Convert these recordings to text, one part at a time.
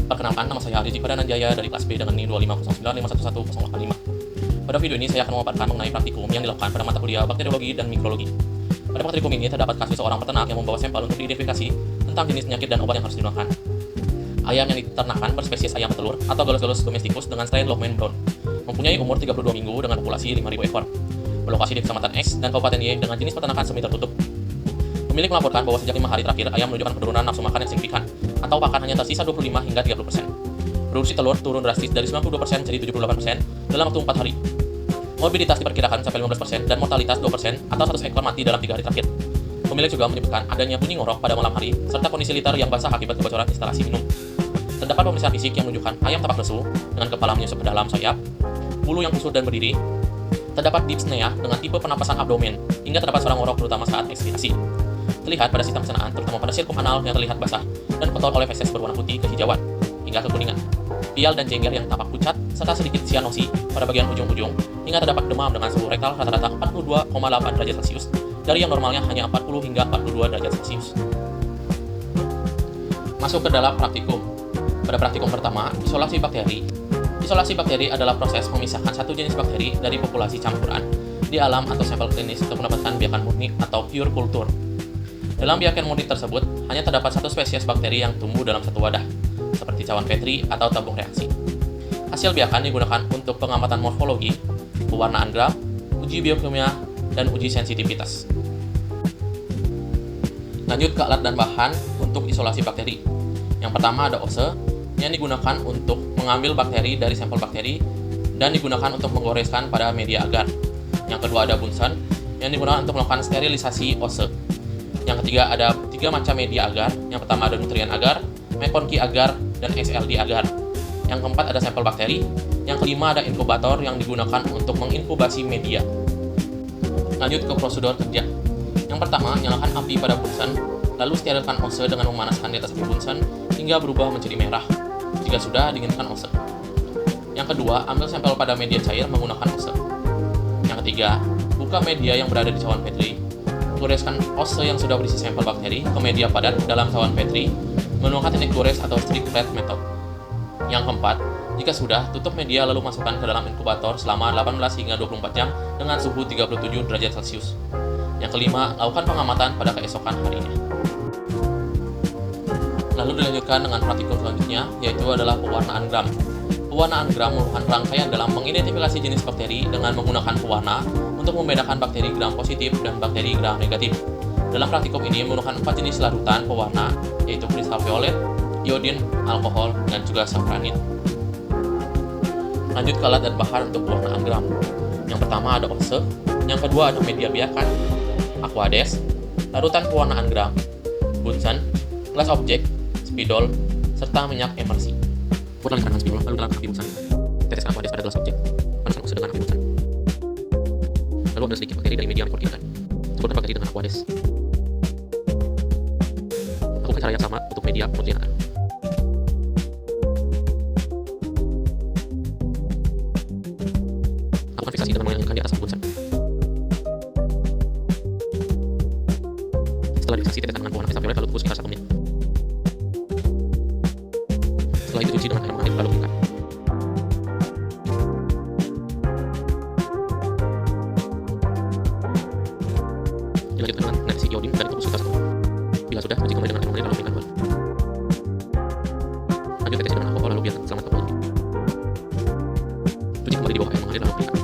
Perkenalkan, nama saya Rizik Padananjaya dari kelas B dengan NIM 25095111085. Pada video ini saya akan memaparkan mengenai praktikum yang dilakukan pada mata kuliah bakteriologi dan mikrologi. Pada praktikum ini terdapat kasus seorang peternak yang membawa sampel untuk diidentifikasi tentang jenis penyakit dan obat yang harus digunakan. Ayam yang diternakan berspesies ayam petelur atau Gallus domesticus dengan strain Lohmann Brown, mempunyai umur 32 minggu dengan populasi 5.000 ekor. Berlokasi di Kecamatan X dan Kabupaten Y dengan jenis peternakan semi tertutup. Pemilik melaporkan bahwa sejak 5 hari terakhir ayam menunjukkan penurunan nafsu makan yang signifikan, atau pakan hanya tersisa 25 hingga 30%. Produksi telur turun drastis dari 92% jadi 78% dalam waktu 4 hari. Morbiditas diperkirakan sampai 15% dan mortalitas 2% atau 100 ekor mati dalam 3 hari terakhir. Pemilik juga menyebutkan adanya bunyi ngorok pada malam hari serta kondisi liter yang basah akibat kebocoran instalasi minum. Terdapat pemeriksaan fisik yang menunjukkan ayam tampak lesu dengan kepala menyusup ke dalam sayap, bulu yang kusut dan berdiri. Terdapat dyspnea dengan tipe penapasan abdomen hingga terdapat suara ngorok terutama saat ekspirasi. Terlihat pada sistem pencernaan, terutama pada sirkum anal yang terlihat basah dan kotor oleh feses berwarna putih kehijauan hingga kekuningan. Pial dan jengger yang tampak pucat serta sedikit sianosi pada bagian ujung-ujung hingga terdapat demam dengan suhu rektal rata-rata 42,8 derajat Celcius dari yang normalnya hanya 40 hingga 42 derajat Celcius. Masuk ke dalam praktikum. Pada praktikum pertama, isolasi bakteri. Isolasi bakteri adalah proses memisahkan satu jenis bakteri dari populasi campuran di alam atau sampel klinis untuk mendapatkan biakan murni atau pure culture. Dalam biakan murni tersebut, hanya terdapat satu spesies bakteri yang tumbuh dalam satu wadah, seperti cawan Petri atau tabung reaksi. Hasil biakan digunakan untuk pengamatan morfologi, pewarnaan gram, uji biokimia, dan uji sensitivitas. Lanjut ke alat dan bahan untuk isolasi bakteri. Yang pertama ada OSE, yang digunakan untuk mengambil bakteri dari sampel bakteri dan digunakan untuk menggoreskan pada media agar. Yang kedua ada Bunsen, yang digunakan untuk melakukan sterilisasi OSE. Yang ketiga ada 3 macam media agar. Yang pertama ada nutrien agar, McConkey agar, dan XLD agar. Yang keempat ada sampel bakteri. Yang kelima ada inkubator yang digunakan untuk menginkubasi media. Lanjut ke prosedur kerja. Yang pertama, nyalakan api pada Bunsen, lalu sterilkan OSE dengan memanaskan di atas api Bunsen hingga berubah menjadi merah. Jika sudah, dinginkan OSE. Yang kedua, ambil sampel pada media cair menggunakan OSE. Yang ketiga, buka media yang berada di cawan Petri. Goreskan OSE yang sudah berisi sampel bakteri ke media padat dalam cawan Petri menggunakan teknik gores atau strict red method. Yang keempat, jika sudah, tutup media lalu masukkan ke dalam inkubator selama 18 hingga 24 jam dengan suhu 37 derajat Celcius. Yang kelima, lakukan pengamatan pada keesokan harinya. Lalu dilanjutkan dengan praktikum selanjutnya, yaitu adalah pewarnaan gram. Pewarnaan gram merupakan rangkaian dalam mengidentifikasi jenis bakteri dengan menggunakan pewarna untuk membedakan bakteri gram positif dan bakteri gram negatif. Dalam praktikum ini menggunakan 4 jenis larutan pewarna, yaitu kristal violet, iodin, alkohol, dan juga safranit. Lanjut ke alat dan bahan untuk pewarnaan gram. Yang pertama ada OSE, yang kedua ada media biakan, Aquades, larutan pewarnaan gram, Bunsen, gelas objek, spidol, serta minyak emersi. Buatlah lingkaran spidol, lalu dalam api Bunsen. Teteskan Aquades pada gelas objek. Panaskan OSE dengan api Bunsen. Lalu ambil sedikit bakteri dari media McConkey agar. Campurkan bakteri dengan Aquades. Lakukan cara yang sama untuk media nutrien agar. Lakukan fiksasi dengan mengenakan di atas api Bunsen. Setelah difiksasi, teteskan dengan pewarna kristal violet lalu tunggu sekitar 1 menit. Setelah itu cuci dengan air mengalir lalu keringkan. Dilanjutkan dengan netesis iodin dan tunggu sekitar 1 menit. Bila sudah, cuci kembali dengan air mengalir lalu keringkan kembali. Lanjut tetesi dengan alkohol lalu biarkan selama 40 menit. Cuci kembali di bawah air mengalir lalu keringkan.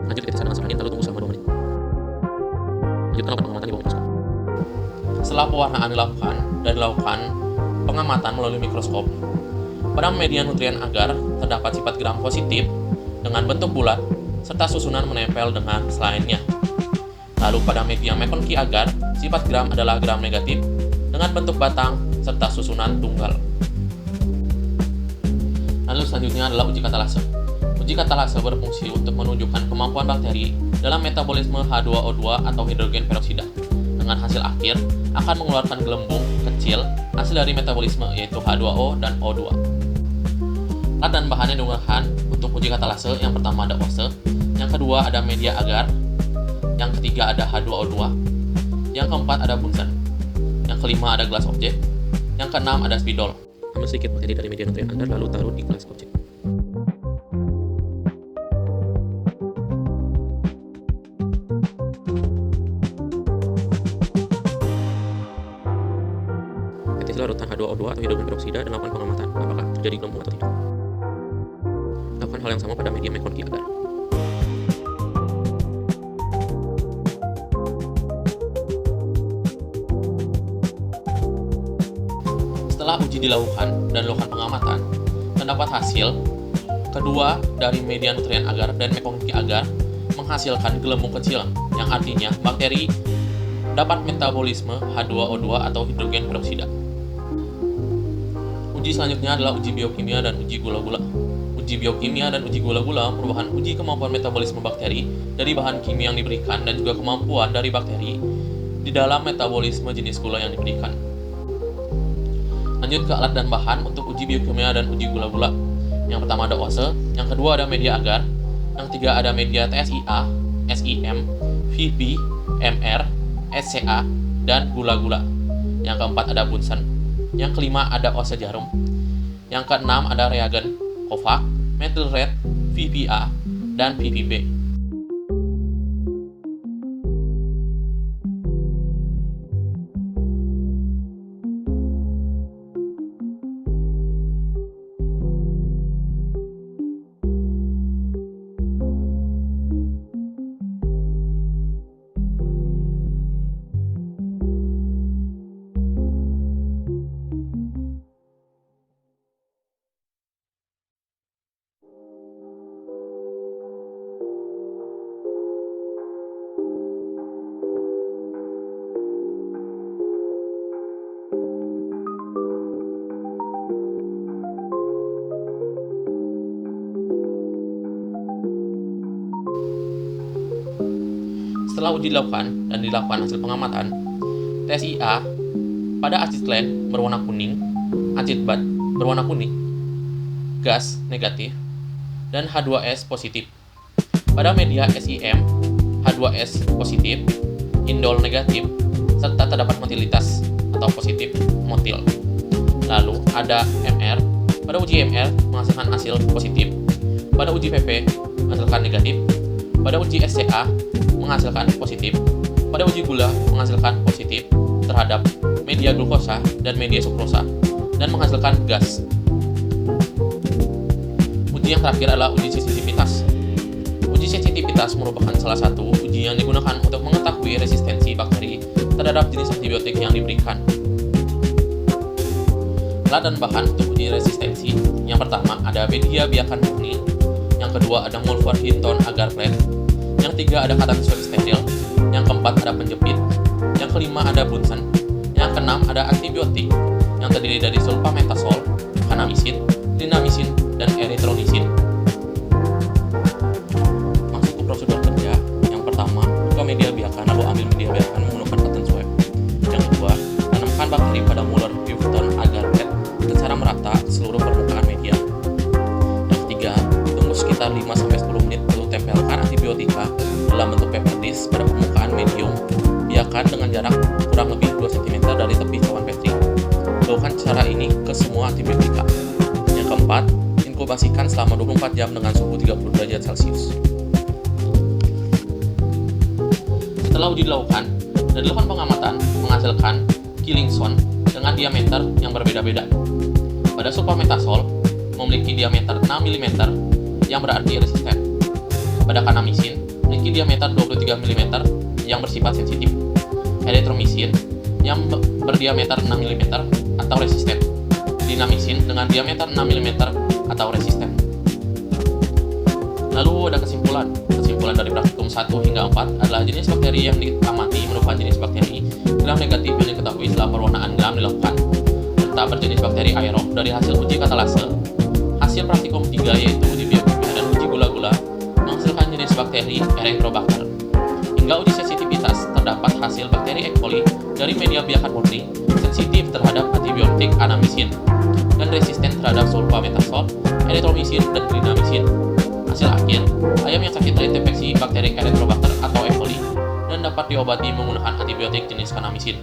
Lanjut teteskan dengan safranit lalu tunggu selama 2 menit. Lanjutkan lakukan pengamatan di bawah mikroskop. Setelah pewarnaan dilakukan dan dilakukan pengamatan melalui mikroskop, pada media nutrien agar terdapat sifat gram positif dengan bentuk bulat serta susunan menempel dengan selainnya. Lalu pada media McConkey agar, sifat gram adalah gram negatif dengan bentuk batang serta susunan tunggal. Lalu selanjutnya adalah uji katalase. Uji katalase berfungsi untuk menunjukkan kemampuan bakteri dalam metabolisme H2O2 atau hidrogen peroksida. Dengan hasil akhir akan mengeluarkan gelembung kecil hasil dari metabolisme yaitu H2O dan O2. Alat dan bahan yang digunakan untuk uji katalase yang pertama ada OSE, yang kedua ada media agar, yang ketiga ada H2O2, yang keempat ada Bunsen, yang kelima ada gelas objek, Yang keenam ada spidol. Ambil sedikit bakteri dari media nutrien Anda lalu taruh di gelas objek. Teteslah larutan H2O2 atau hidrogen peroksida dan lakukan pengamatan apakah terjadi gelembung atau tidak. Lakukan hal yang sama pada media McConkie agar. Setelah uji dilakukan dan dilakukan pengamatan, terdapat hasil kedua dari media nutrien agar dan McConkie agar menghasilkan gelembung kecil, yang artinya bakteri dapat metabolisme H2O2 atau hidrogen peroksida. Uji selanjutnya adalah uji biokimia dan uji gula-gula. Uji biokimia dan uji gula-gula merupakan uji kemampuan metabolisme bakteri dari bahan kimia yang diberikan dan juga kemampuan dari bakteri di dalam metabolisme jenis gula yang diberikan. Lanjut ke alat dan bahan untuk uji biokimia dan uji gula-gula. Yang pertama ada OSE, yang kedua ada media agar, yang ketiga ada media TSIA, SIM, VP, MR, SCA, dan gula-gula. Yang keempat ada Bunsen. Yang kelima ada OSE jarum. Yang keenam ada reagen, Kovac, methyl red, VPA, dan VPB. Setelah uji dilakukan dan dilakukan hasil pengamatan, TSIA pada asetilén berwarna kuning, acid-bat berwarna kuning, gas negatif, dan H2S positif. Pada media SIM, H2S positif, indol negatif, serta terdapat motilitas atau positif motil. Lalu ada MR. Pada uji MR menghasilkan hasil positif. Pada uji PP menghasilkan negatif. Pada uji SCA menghasilkan positif. Pada uji gula menghasilkan positif terhadap media glukosa dan media sukrosa dan menghasilkan gas. Uji yang terakhir adalah uji sensitivitas. Uji sensitivitas merupakan salah satu uji yang digunakan untuk mengetahui resistensi bakteri terhadap jenis antibiotik yang diberikan. Alat dan bahan untuk uji resistensi. Yang pertama ada media biakan murni. Yang kedua ada Wolverhampton agar plate. Yang ketiga ada katalysator steril. Yang keempat ada penjepit. Yang kelima ada Bunsen. Yang keenam ada antibiotik yang terdiri dari sulfametazol, kanamisin, clindamycin, dan erythromycin. Masuk ke prosedur kerja. Yang pertama, buka media biakan lalu ambil media biakan menggunakan cotton swab. Yang kedua, tanamkan bakteri pada Wolverhampton agar plate secara merata ke seluruh permukaan media. Yang ketiga, tunggu sekitar 5-10 menit lalu tempelkan antibiotika dalam bentuk paper dish pada permukaan medium biakan dengan jarak kurang lebih 2 cm dari tepi cawan Petri. Lakukan cara ini ke semua antibiotika. Yang keempat, inkubasikan selama 24 jam dengan suhu 30 derajat Celcius. Setelah uji dilakukan dan dilakukan pengamatan menghasilkan killing zone dengan diameter yang berbeda-beda. Pada sulfametazol memiliki diameter 6 mm yang berarti resisten. Pada kanamisin memiliki diameter 23 mm yang bersifat sensitif. Erythromycin yang berdiameter 6 mm atau resisten. Clindamycin dengan diameter 6 mm atau resisten. Lalu ada kesimpulan. Kesimpulan dari praktikum 1 hingga 4 adalah jenis bakteri yang diamati merupakan jenis bakteri gram negatif yang diketahui setelah perwarnaan gram dilakukan, serta berjenis bakteri aerob dari hasil uji katalase. Hasil praktikum 3 yaitu uji biokimia dan uji gula-gula menghasilkan jenis bakteri Enterobacter. Hingga uji sensitivitas terdapat hasil bakteri E. coli dari media biakan murni sensitif terhadap antibiotik anamycin dan resisten terhadap sulfametazol, erythromycin, dan clindamycin. Hasil akhir, ayam yang sakit terinfeksi bakteri Enterobacter atau E. coli dan dapat diobati menggunakan antibiotik jenis kanamisin.